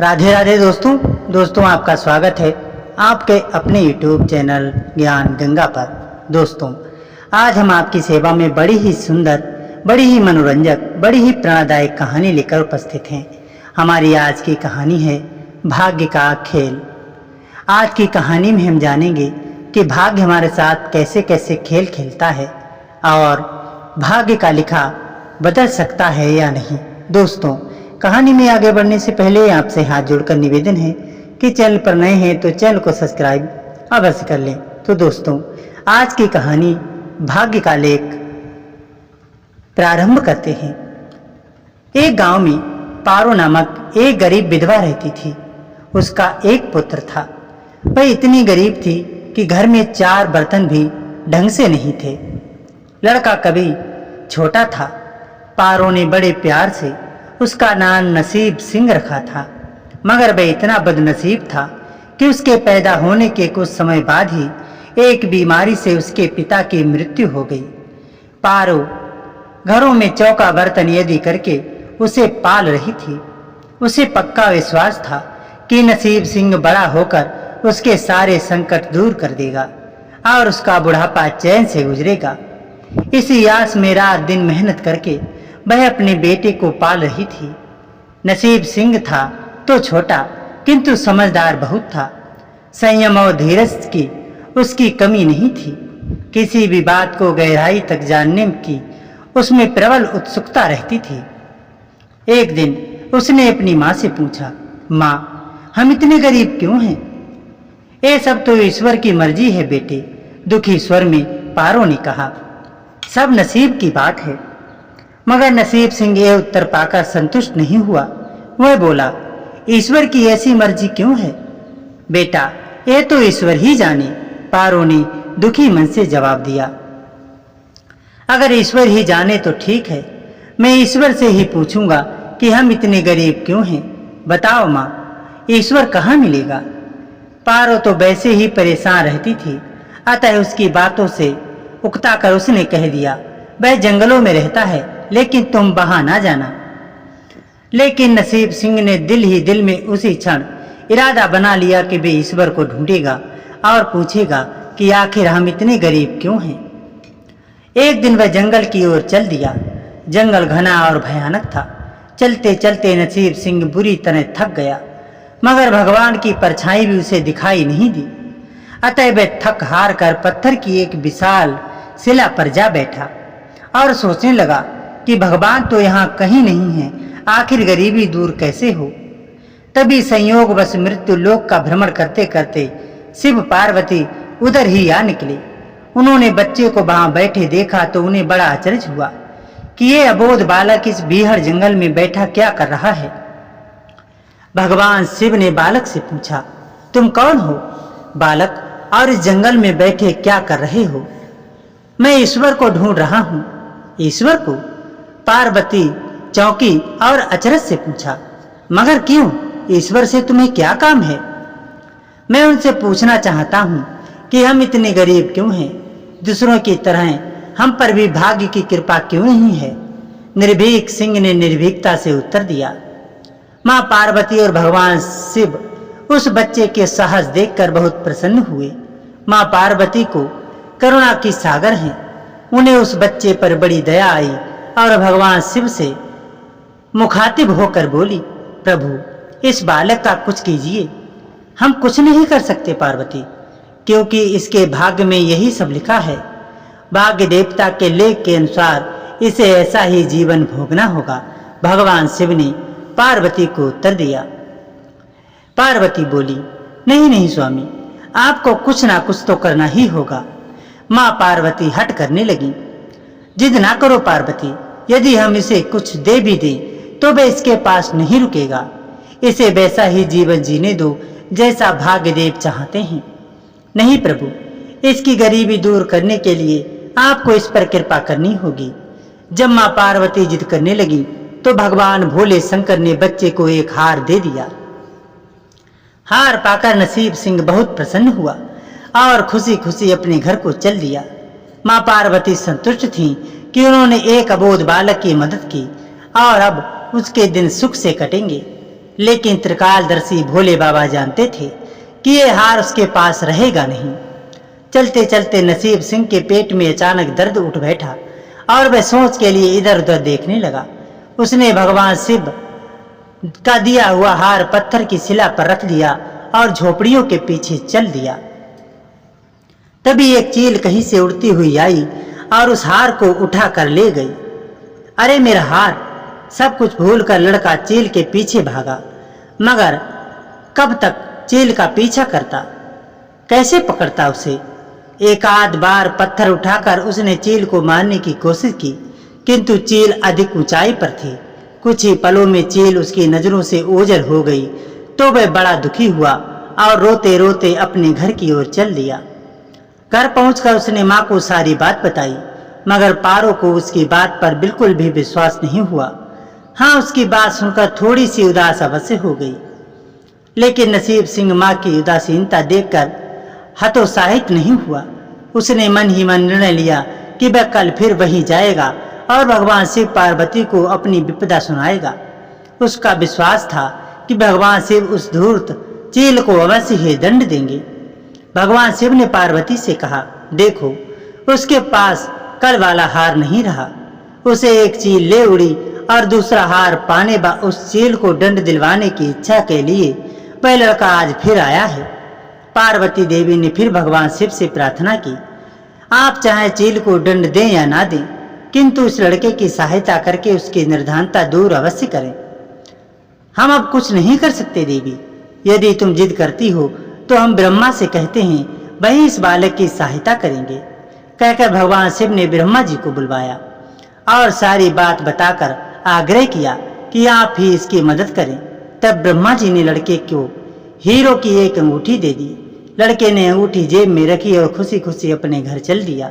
राधे राधे दोस्तों आपका स्वागत है आपके अपने YouTube चैनल ज्ञान गंगा पर। दोस्तों, आज हम आपकी सेवा में बड़ी ही सुंदर, बड़ी ही मनोरंजक, बड़ी ही प्रेरणादायक कहानी लेकर उपस्थित हैं। हमारी आज की कहानी है भाग्य का खेल। आज की कहानी में हम जानेंगे कि भाग्य हमारे साथ कैसे कैसे खेल खेलता है और भाग्य का लिखा बदल सकता है या नहीं। दोस्तों, कहानी में आगे बढ़ने से पहले आपसे हाथ जोड़कर निवेदन है कि चैनल पर नए हैं तो चैनल को सब्सक्राइब अवश्य कर लें। तो दोस्तों, आज की कहानी भाग्य का लेख प्रारंभ करते हैं। एक गांव में पारो नामक एक गरीब विधवा रहती थी। उसका एक पुत्र था। वह इतनी गरीब थी कि घर में 4 बर्तन भी ढंग से नहीं थे। लड़का कभी छोटा था। पारो ने बड़े प्यार से उसका नाम नसीब सिंह रखा था, मगर वह इतना बदनसीब था कि उसके पैदा होने के कुछ समय बाद ही एक बीमारी से उसके पिता की मृत्यु हो गई। पारो घरों में चौका बर्तन यदि करके उसे पाल रही थी। उसे पक्का विश्वास था कि नसीब सिंह बड़ा होकर उसके सारे संकट दूर कर देगा और उसका बुढ़ापा चैन से गुजरेगा। इसी आस में रात दिन मेहनत करके वह अपने बेटे को पाल रही थी। नसीब सिंह था तो छोटा, किंतु समझदार बहुत था। संयम और धीरज की उसकी कमी नहीं थी। किसी भी बात को गहराई तक जानने की उसमें प्रबल उत्सुकता रहती थी। एक दिन उसने अपनी माँ से पूछा, माँ, हम इतने गरीब क्यों हैं? ये सब तो ईश्वर की मर्जी है बेटे, दुखी स्वर में पारो ने कहा। सब नसीब की बात है। मगर नसीब सिंह यह उत्तर पाकर संतुष्ट नहीं हुआ। वह बोला, ईश्वर की ऐसी मर्जी क्यों है? बेटा, ये तो ईश्वर ही जाने, पारो ने दुखी मन से जवाब दिया। अगर ईश्वर ही जाने तो ठीक है, मैं ईश्वर से ही पूछूंगा कि हम इतने गरीब क्यों हैं। बताओ माँ, ईश्वर कहाँ मिलेगा? पारो तो वैसे ही परेशान रहती थी, अतः उसकी बातों से उकता कर उसने कह दिया, वह जंगलों में रहता है, लेकिन तुम वहां ना जाना। लेकिन नसीब सिंह ने दिल ही दिल में उसी क्षण इरादा बना लिया कि वे ईश्वर को ढूंढेगा और पूछेगा कि आखिर हम इतने गरीब क्यों हैं। एक दिन वह जंगल की ओर चल दिया। जंगल घना और भयानक था। चलते चलते नसीब सिंह बुरी तरह थक गया, मगर भगवान की परछाई भी उसे दिखाई नहीं दी। अतः वह थक हार कर पत्थर की एक विशाल शिला पर जा बैठा और सोचने लगा कि भगवान तो यहाँ कहीं नहीं है, आखिर गरीबी दूर कैसे हो। तभी संयोगवश मृत्यु लोक का भ्रमण करते करते शिव पार्वती उधर ही आ निकले। उन्होंने बच्चे को वहां बैठे देखा तो उन्हें बड़ा आश्चर्य हुआ कि ये अबोध बालक इस बीहड़ जंगल में बैठा क्या कर रहा है। भगवान शिव ने बालक से पूछा, तुम कौन हो बालक, और इस जंगल में बैठे क्या कर रहे हो? मैं ईश्वर को ढूंढ रहा हूँ। ईश्वर को? पार्वती चौंकी और अचरज से पूछा, मगर क्यों? ईश्वर से तुम्हें क्या काम है? मैं उनसे पूछना चाहता हूँ कि हम इतने गरीब क्यों हैं? दूसरों की तरह हम पर भी भाग्य की कृपा क्यों नहीं है? निर्भीक सिंह ने निर्भीकता से उत्तर दिया। माँ पार्वती और भगवान शिव उस बच्चे के साहस देखकर बहुत प्रसन्न हुए। माँ पार्वती को करुणा की सागर हैं। उन्हें उस बच्चे पर बड़ी दया आई और भगवान शिव से मुखातिब होकर बोली, प्रभु, इस बालक का कुछ कीजिए। हम कुछ नहीं कर सकते पार्वती, क्योंकि इसके भाग्य में यही सब लिखा है। भाग्य देवता के लेख के अनुसार इसे ऐसा ही जीवन भोगना होगा, भगवान शिव ने पार्वती को उत्तर दिया। पार्वती बोली, नहीं नहीं स्वामी, आपको कुछ ना कुछ तो करना ही होगा। माँ पार्वती हट करने लगी। जिद ना करो पार्वती, यदि हम इसे कुछ दे भी दें तो वह इसके पास नहीं रुकेगा। इसे वैसा ही जीवन जीने दो जैसा भाग्यदेव चाहते हैं। नहीं प्रभु, इसकी गरीबी दूर करने के लिए आपको इस पर कृपा करनी होगी। जब माँ पार्वती जिद करने लगी तो भगवान भोले शंकर ने बच्चे को एक हार दे दिया। हार पाकर नसीब सिंह बहुत प्रसन्न हुआ और खुशी खुशी अपने घर को चल दिया। माँ पार्वती संतुष्ट थीं कि उन्होंने एक अबोध बालक की मदद की और अब उसके दिन सुख से कटेंगे। लेकिन त्रिकालदर्शी भोले बाबा जानते थे कि ये हार उसके पास रहेगा नहीं। चलते चलते नसीब सिंह के पेट में अचानक दर्द उठ बैठा और वह सोच के लिए इधर उधर देखने लगा। उसने भगवान शिव का दिया हुआ हार पत्थर की शिला पर रख दिया और झोपड़ियों के पीछे चल दिया। तभी एक चील कहीं से उड़ती हुई आई और उस हार को उठा कर ले गई। अरे मेरा हार! सब कुछ भूलकर लड़का चील के पीछे भागा, मगर कब तक चील का पीछा करता, कैसे पकड़ता उसे। एक आध बार पत्थर उठाकर उसने चील को मारने की कोशिश की, किंतु चील अधिक ऊंचाई पर थी। कुछ ही पलों में चील उसकी नजरों से ओझल हो गई तो वह बड़ा दुखी हुआ और रोते रोते अपने घर की ओर चल दिया। घर पहुंचकर उसने माँ को सारी बात बताई, मगर पारो को उसकी बात पर बिल्कुल भी विश्वास नहीं हुआ। हाँ, उसकी बात सुनकर थोड़ी सी उदास अवश्य हो गई, लेकिन नसीब सिंह माँ की उदासीनता देखकर हतोत्साहित नहीं हुआ। उसने मन ही मन निर्णय लिया कि वह कल फिर वहीं जाएगा और भगवान शिव पार्वती को अपनी विपदा सुनाएगा। उसका विश्वास था कि भगवान शिव उस धूर्त चील को अवश्य ही दंड देंगे। भगवान शिव ने पार्वती से कहा, देखो, उसके पास कल वाला हार नहीं रहा। उसे एक चील ले उड़ी और दूसरा हार पाने व उस चील को दंड दिलवाने की इच्छा के लिए वह लड़का आज फिर आया है। पार्वती देवी ने फिर भगवान शिव से प्रार्थना की, आप चाहे चील को दंड दें या ना दें, किंतु उस लड़के की सहायता करके उसकी निर्धनता दूर अवश्य करें। हम अब कुछ नहीं कर सकते देवी, यदि तुम जिद करती हो तो हम ब्रह्मा से कहते हैं, वही इस बालक की सहायता करेंगे। कहकर भगवान शिव ने ब्रह्मा जी को बुलवाया और सारी बात बताकर आग्रह किया कि आप ही इसकी मदद करें। तब ब्रह्मा जी ने लड़के को हीरो की एक अंगूठी दे दी। लड़के ने अंगूठी जेब में रखी और खुशी खुशी अपने घर चल दिया।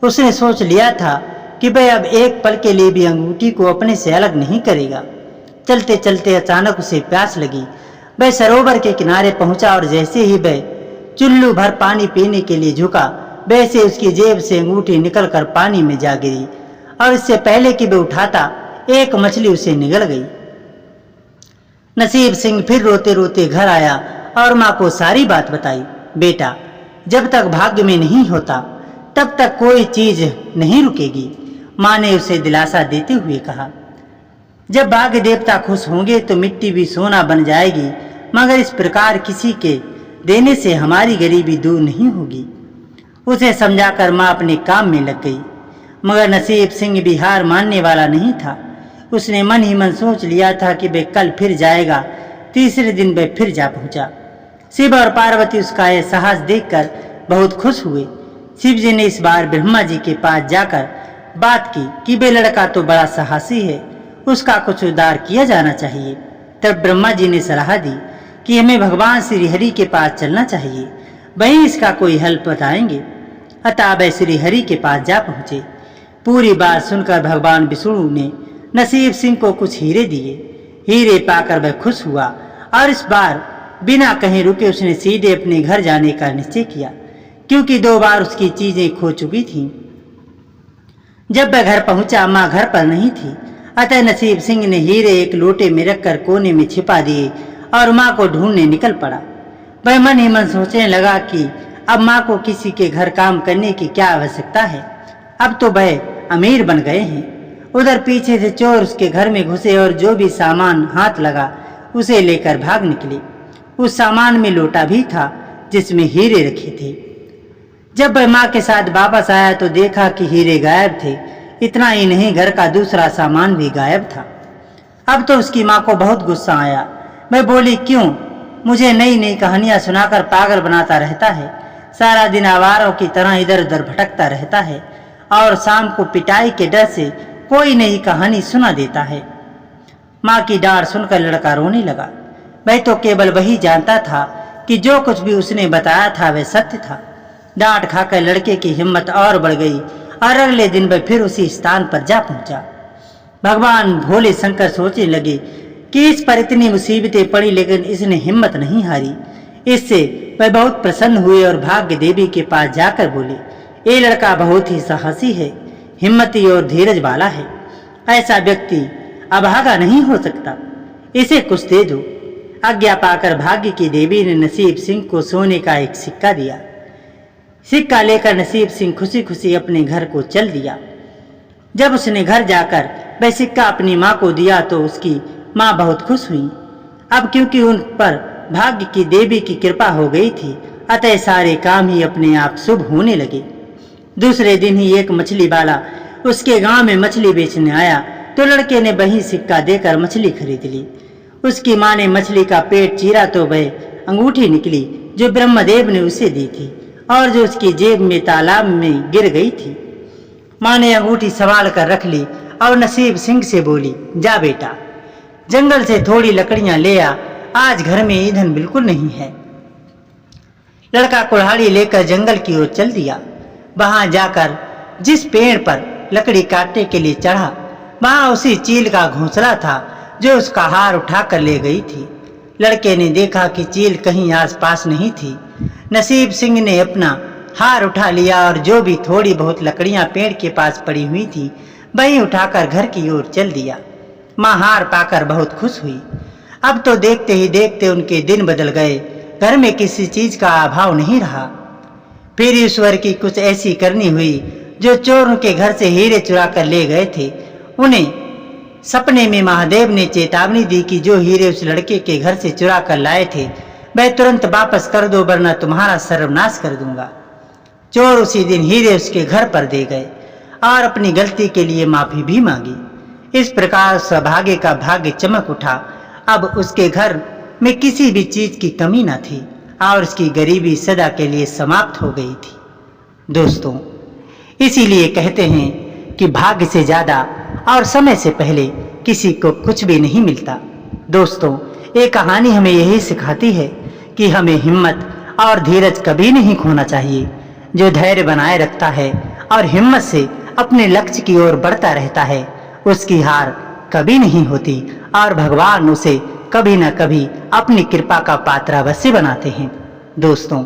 उसने सोच लिया था कि वह अब एक पल के लिए भी अंगूठी को अपने से अलग नहीं करेगा। चलते चलते अचानक उसे प्यास लगी। वह सरोवर के किनारे पहुंचा और जैसे ही वह चुल्लू भर पानी पीने के लिए झुका, वैसे उसकी जेब से अंगूठी निकलकर पानी में जा गिरी और इससे पहले कि वह उठाता, एक मछली उसे निगल गई। नसीब सिंह फिर रोते रोते घर आया और माँ को सारी बात बताई। बेटा, जब तक भाग्य में नहीं होता तब तक कोई चीज नहीं रुकेगी, माँ ने उसे दिलासा देते हुए कहा। जब भाग्य देवता खुश होंगे तो मिट्टी भी सोना बन जाएगी, मगर इस प्रकार किसी के देने से हमारी गरीबी दूर नहीं होगी। उसे समझाकर माँ अपने काम में लग गई, मगर नसीब सिंह भी हार मानने वाला नहीं था। उसने मन ही मन सोच लिया था कि वह कल फिर जाएगा। तीसरे दिन वह फिर जा पहुंचा। शिव और पार्वती उसका यह साहस देखकर बहुत खुश हुए। शिव जी ने इस बार ब्रह्मा जी के पास जाकर बात की कि वह लड़का तो बड़ा साहसी है, उसका कुछ उद्धार किया जाना चाहिए। तब ब्रह्मा जी ने सलाह दी कि हमें भगवान श्री हरि के पास चलना चाहिए, वहीं इसका कोई हल बताएंगे। अतः वह श्री हरि के पास जा पहुंचे। पूरी बात सुनकर भगवान विष्णु ने नसीब सिंह को कुछ हीरे दिए। हीरे पाकर वह खुश हुआ और इस बार बिना कहीं रुके उसने सीधे अपने घर जाने का निश्चय किया, क्योंकि 2 बार उसकी चीजें खो चुकी थीं। जब वह घर पहुंचा, माँ घर पर नहीं थी। अतः नसीब सिंह ने हीरे एक लोटे में रखकर कोने में छिपा दिए और माँ को ढूंढने निकल पड़ा। वह मन ही मन सोचने लगा कि अब माँ को किसी के घर काम करने की क्या आवश्यकता है, अब तो वह अमीर बन गए हैं। उधर पीछे से चोर उसके घर में घुसे और जो भी सामान हाथ लगा उसे लेकर भाग निकले। उस सामान में लोटा भी था जिसमें हीरे रखे थे। जब वह माँ के साथ वापस आया तो देखा कि हीरे गायब थे। इतना ही नहीं, घर का दूसरा सामान भी गायब था। अब तो उसकी माँ को बहुत गुस्सा आया। मैं बोली, क्यों मुझे नई नई कहानियां सुनाकर पागल बनाता रहता है? सारा दिन आवारों की तरह इधर उधर भटकता रहता है और शाम को पिटाई के डर से कोई नई कहानी सुना देता है। माँ की डांट सुनकर लड़का रोने लगा। वह तो केवल वही जानता था कि जो कुछ भी उसने बताया था वह सत्य था। डांट खाकर लड़के की हिम्मत और बढ़ गई और अगले दिन वह फिर उसी स्थान पर जा पहुंचा। भगवान भोले शंकर सोचने लगे कि इस पर इतनी मुसीबतें पड़ी, लेकिन इसने हिम्मत नहीं हारी। इससे वह बहुत प्रसन्न हुए और भाग्य देवी के पास जाकर बोले, ये लड़का बहुत ही साहसी है, हिम्मती और धीरज वाला है। ऐसा व्यक्ति अभागा नहीं हो सकता, इसे कुछ दे दो। आज्ञा पाकर भाग्य की देवी ने नसीब सिंह को सोने का एक सिक्का दिया। सिक्का लेकर नसीब सिंह खुशी खुशी अपने घर को चल दिया। जब उसने घर जाकर वह सिक्का अपनी माँ को दिया तो उसकी माँ बहुत खुश हुई। अब क्योंकि उन पर भाग्य की देवी की कृपा हो गई थी, अतः सारे काम ही अपने आप शुभ होने लगे। दूसरे दिन ही एक मछली वाला उसके गांव में मछली बेचने आया तो लड़के ने वही सिक्का देकर मछली खरीद ली। उसकी माँ ने मछली का पेट चीरा तो वह अंगूठी निकली जो ब्रह्मदेव ने उसे दी थी और जो उसकी जेब में तालाब में गिर गई थी। माँ ने अंगूठी संभाल कर रख ली और नसीब सिंह से बोली, जा बेटा, जंगल से थोड़ी लकड़ियां ले आ, आज घर में ईंधन बिल्कुल नहीं है। लड़का कुल्हाड़ी लेकर जंगल की ओर चल दिया। वहां जाकर जिस पेड़ पर लकड़ी काटने के लिए चढ़ा, वहां उसी चील का घोंसला था जो उसका हार उठाकर ले गई थी। लड़के ने देखा कि चील कहीं आसपास नहीं थी। नसीब सिंह ने अपना हार उठा लिया और जो भी थोड़ी बहुत लकड़ियां पेड़ के पास पड़ी हुई थी वही उठाकर घर की ओर चल दिया। माँ हार पाकर बहुत खुश हुई। अब तो देखते ही देखते उनके दिन बदल गए। घर में किसी चीज का अभाव नहीं रहा। फिर ईश्वर की कुछ ऐसी करनी हुई, जो चोर उनके घर से हीरे चुरा कर ले गए थे, उन्हें सपने में महादेव ने चेतावनी दी कि जो हीरे उस लड़के के घर से चुरा कर लाए थे वह तुरंत वापस कर दो, वरना तुम्हारा सर्वनाश कर दूंगा। चोर उसी दिन हीरे उसके घर पर दे गए और अपनी गलती के लिए माफी भी मांगी। इस प्रकार सौभाग्य का भाग्य चमक उठा। अब उसके घर में किसी भी चीज की कमी न थी और उसकी गरीबी सदा के लिए समाप्त हो गई थी। दोस्तों, इसीलिए कहते हैं कि भाग्य से ज्यादा और समय से पहले किसी को कुछ भी नहीं मिलता। दोस्तों, ये कहानी हमें यही सिखाती है कि हमें हिम्मत और धीरज कभी नहीं खोना चाहिए। जो धैर्य बनाए रखता है और हिम्मत से अपने लक्ष्य की ओर बढ़ता रहता है, उसकी हार कभी नहीं होती और भगवान उसे कभी न कभी अपनी कृपा का पात्र अवश्य बनाते हैं। दोस्तों,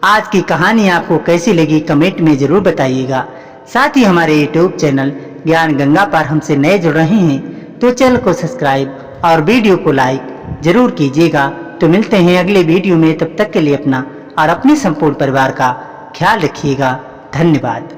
आज की कहानी आपको कैसी लगी कमेंट में जरूर बताइएगा। साथ ही हमारे यूट्यूब चैनल ज्ञान गंगा पर हमसे नए जुड़ रहे हैं तो चैनल को सब्सक्राइब और वीडियो को लाइक जरूर कीजिएगा। तो मिलते हैं अगले वीडियो में, तब तक के लिए अपना और अपने संपूर्ण परिवार का ख्याल रखिएगा। धन्यवाद।